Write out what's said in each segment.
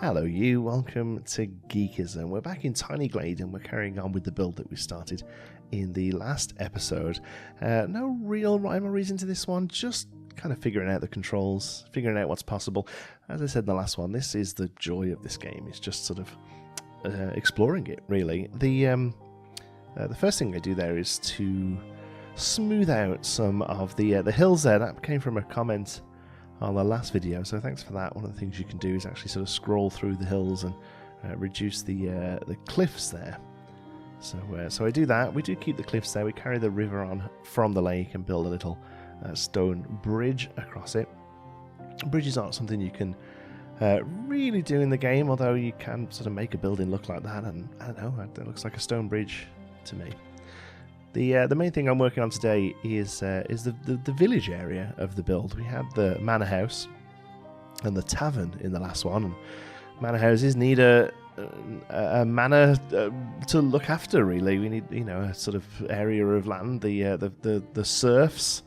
Hello you, welcome to Geekism. We're back in Tiny Glade and we're carrying on with the build that we started in the last episode. No real rhyme or reason to this one, just kind of figuring out the controls, figuring out what's possible. As I said in the last one, this is the joy of this game, it's just sort of exploring it, really. The first thing I do there is to smooth out some of the hills there. That came from a comment on the last video, so thanks for that. One of the things you can do is actually sort of scroll through the hills and reduce the cliffs there. So I do that. We do keep the cliffs there. We carry the river on from the lake and build a little stone bridge across it. Bridges aren't something you can really do in the game, although you can sort of make a building look like that, and I don't know, it looks like a stone bridge to me. The main thing I'm working on today is the village area of the build. We had the manor house and the tavern in the last one, and manor houses need a manor to look after. Really, we need a sort of area of land, the serfs,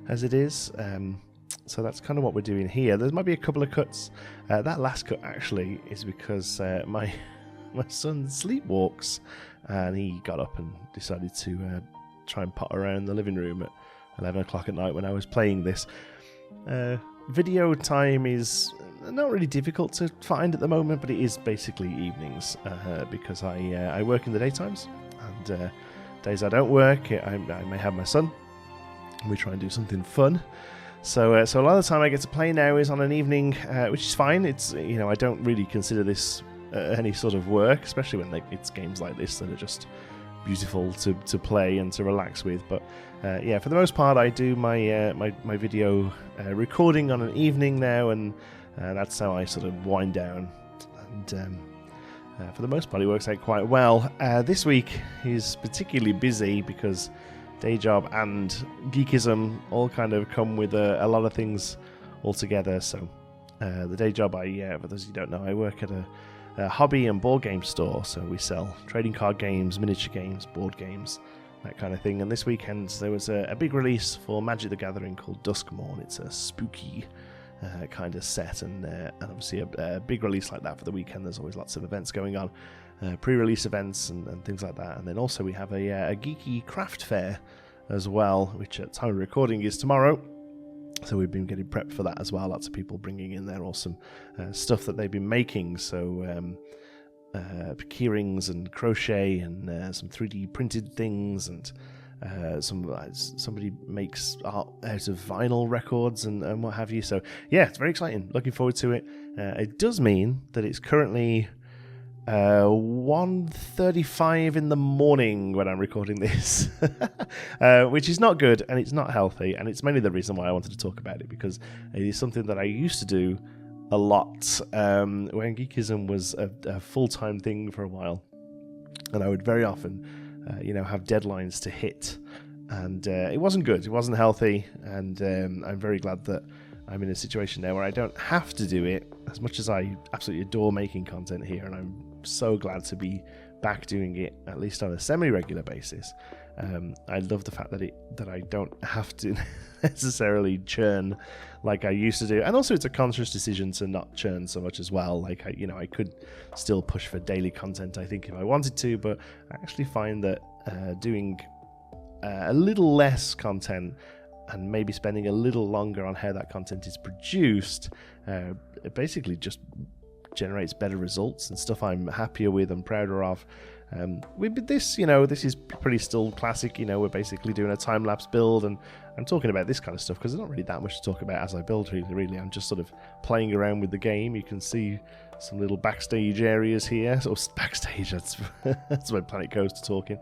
as it is. So that's kind of what we're doing here. There might be a couple of cuts. That last cut actually is because my son sleepwalks, and he got up and decided to try and potter around the living room at 11 o'clock at night when I was playing this. Video time is not really difficult to find at the moment, but it is basically evenings because I work in the daytimes, and days I don't work, I may have my son, and we try and do something fun. So a lot of the time I get to play now is on an evening, which is fine. It's I don't really consider this any sort of work, especially when it's games like this that are just beautiful to play and to relax with. But yeah, for the most part, I do my my video recording on an evening now, and that's how I sort of wind down. And for the most part, it works out quite well. This week is particularly busy because day job and geekism all kind of come with a lot of things all together. So the day job, for those who don't know, I work at a hobby and board game store, so we sell trading card games, miniature games, board games, that kind of thing. And this weekend there was a big release for Magic the Gathering called Duskmorn. It's a spooky kind of set, and obviously a big release like that for the weekend, there's always lots of events going on, pre-release events and things like that. And then also we have a geeky craft fair as well, which at time of recording is tomorrow. So we've been getting prepped for that as well. Lots of people bringing in their awesome stuff that they've been making. So keyrings and crochet and some 3D printed things, and somebody makes art out of vinyl records and what have you. So yeah, it's very exciting. Looking forward to it. It does mean that it's currently 1:35 in the morning when I'm recording this, which is not good and it's not healthy, and it's mainly the reason why I wanted to talk about it, because it is something that I used to do a lot when geekism was a full-time thing for a while, and I would very often have deadlines to hit, and it wasn't good, it wasn't healthy, and I'm very glad that I'm in a situation now where I don't have to do it, as much as I absolutely adore making content here, and I'm so glad to be back doing it, at least on a semi-regular basis. I love the fact that I don't have to necessarily churn like I used to do, and also it's a conscious decision to not churn so much as well. Like I could still push for daily content, I think, if I wanted to, but I actually find that doing a little less content and maybe spending a little longer on how that content is produced, it basically just generates better results and stuff I'm happier with and prouder of. With this, this is pretty still classic. We're basically doing a time-lapse build, and I'm talking about this kind of stuff because there's not really that much to talk about as I build, really. I'm just sort of playing around with the game. You can see some little backstage areas here. Or backstage, that's my Planet Coaster talking.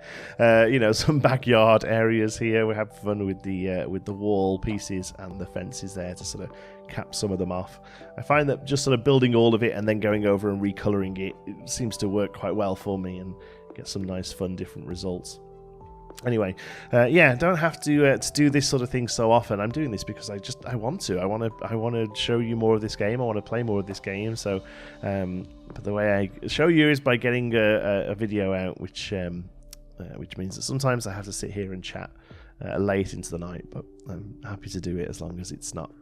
Some backyard areas here. We have fun with the wall pieces and the fences there to sort of cap some of them off. I find that just sort of building all of it and then going over and recoloring it seems to work quite well for me and get some nice, fun, different results. Anyway, don't have to do this sort of thing so often. I'm doing this because I want to. I want to show you more of this game. I want to play more of this game. So, but the way I show you is by getting a video out, which means that sometimes I have to sit here and chat late into the night. But I'm happy to do it as long as it's not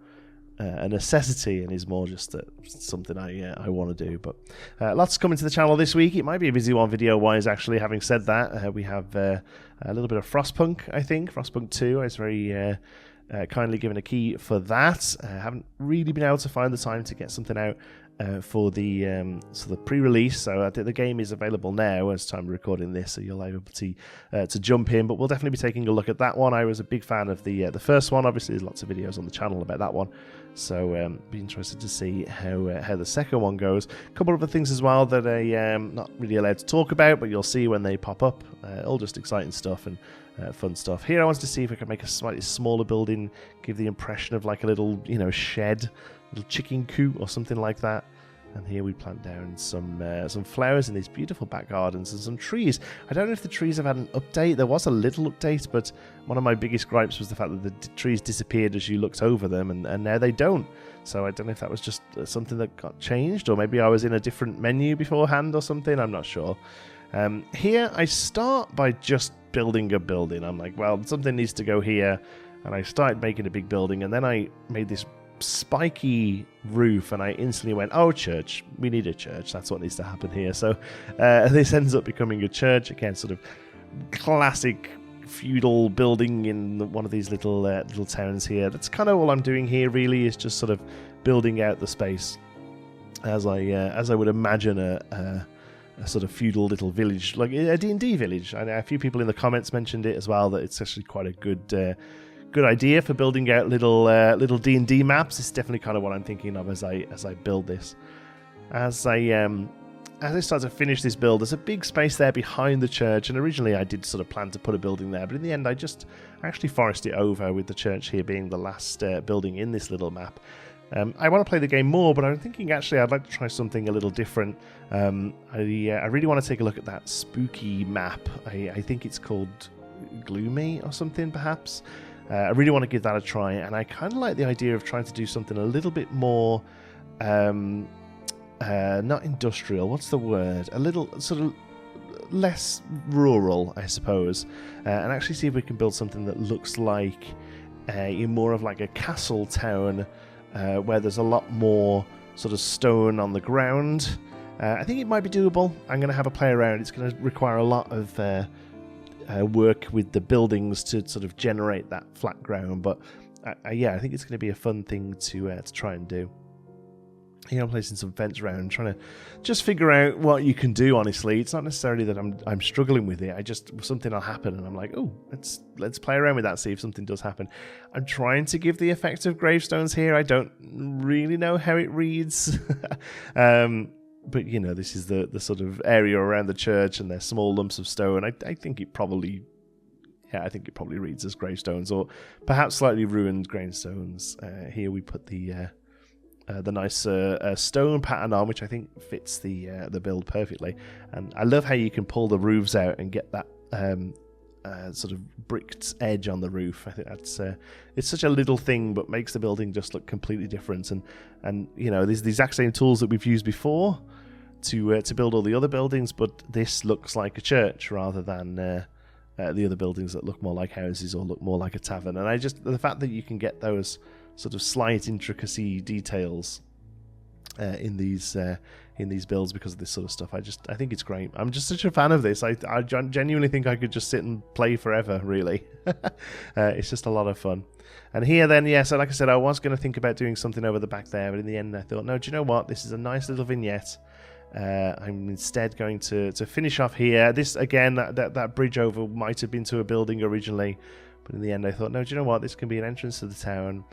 a necessity and is more just something I want to do. But lots coming to the channel this week. It might be a busy one video-wise, actually. Having said that, we have a little bit of Frostpunk, I think. Frostpunk 2. I was very kindly given a key for that. I haven't really been able to find the time to get something out for the pre-release, so I think the game is available now as time of recording this, so you'll be able to jump in. But we'll definitely be taking a look at that one. I was a big fan of the first one. Obviously, there's lots of videos on the channel about that one, so be interested to see how the second one goes. A couple of other things as well that I'm not really allowed to talk about, but you'll see when they pop up. All just exciting stuff and fun stuff. Here I wanted to see if I could make a slightly smaller building, give the impression of like a little, shed, little chicken coop or something like that. And here we plant down some flowers in these beautiful back gardens and some trees. I don't know if the trees have had an update. There was a little update, but one of my biggest gripes was the fact that the trees disappeared as you looked over them, and now they don't. So I don't know if that was just something that got changed, or maybe I was in a different menu beforehand or something. I'm not sure. Here I start by just building a building. I'm like, well, something needs to go here, and I started making a big building, and then I made this spiky roof, and I instantly went, oh, church, we need a church, that's what needs to happen here. So this ends up becoming a church again, sort of classic feudal building in one of these little towns here. That's kind of all I'm doing here, really, is just sort of building out the space as I would imagine a sort of feudal little village, like a D&D village. I know a few people in the comments mentioned it as well, that it's actually quite a good idea for building out little D&D maps. It's definitely kind of what I'm thinking of as I build this. As I start to finish this build, there's a big space there behind the church, and originally I did sort of plan to put a building there, but in the end I actually forested it over, with the church here being the last building in this little map. I want to play the game more, but I'm thinking actually I'd like to try something a little different. I really want to take a look at that spooky map. I think it's called Gloomy or something, perhaps. I really want to give that a try, and I kind of like the idea of trying to do something a little bit more, not industrial, what's the word? A little sort of less rural, I suppose, and actually see if we can build something that looks like more of like a castle town, where there's a lot more sort of stone on the ground. I think it might be doable. I'm going to have a play around. It's going to require a lot of work with the buildings to sort of generate that flat ground, but yeah, I think it's going to be a fun thing to try and do. Here I'm placing some fence around, trying to just figure out what you can do. Honestly, it's not necessarily that I'm struggling with it. Something will happen, and I'm like, oh, let's play around with that, see if something does happen. I'm trying to give the effect of gravestones here. I don't really know how it reads. But, this is the sort of area around the church, and they're small lumps of stone. I think it probably reads as gravestones, or perhaps slightly ruined gravestones. Here we put the nice stone pattern on, which I think fits the build perfectly. And I love how you can pull the roofs out and get that sort of bricked edge on the roof. I think that's it's such a little thing, but makes the building just look completely different. And these the exact same tools that we've used before to build all the other buildings, but this looks like a church rather than the other buildings that look more like houses or look more like a tavern. And the fact that you can get those sort of slight intricacy details in these builds because of this sort of stuff, I think it's great. I'm just such a fan of this. I genuinely think I could just sit and play forever, really. It's just a lot of fun. And here then, yeah, so like I said, I was going to think about doing something over the back there, but in the end I thought, no, do you know what? This is a nice little vignette. I'm instead going to finish off here. This, again, that bridge over might have been to a building originally, but in the end I thought, no, do you know what? This can be an entrance to the town.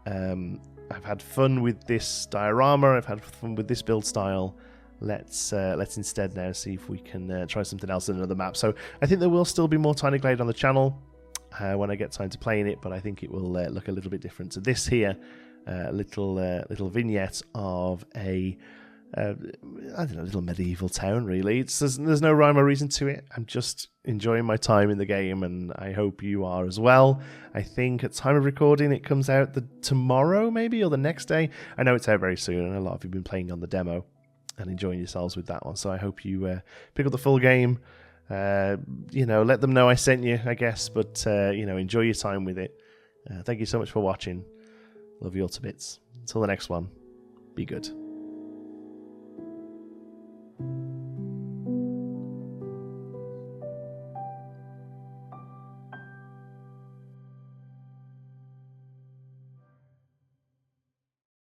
I've had fun with this diorama. I've had fun with this build style. Let's instead now see if we can try something else in another map. So I think there will still be more Tiny Glade on the channel when I get time to play in it, but I think it will look a little bit different. So this here, little vignette of a little medieval town, really. There's no rhyme or reason to it. I'm just enjoying my time in the game, and I hope you are as well. I think at time of recording it comes out tomorrow maybe, or the next day. I know it's out very soon, and a lot of you have been playing on the demo and enjoying yourselves with that one. So I hope you pick up the full game. Let them know I sent you, I guess, but enjoy your time with it. Thank you so much for watching. Love you all to bits. Until the next one, be good.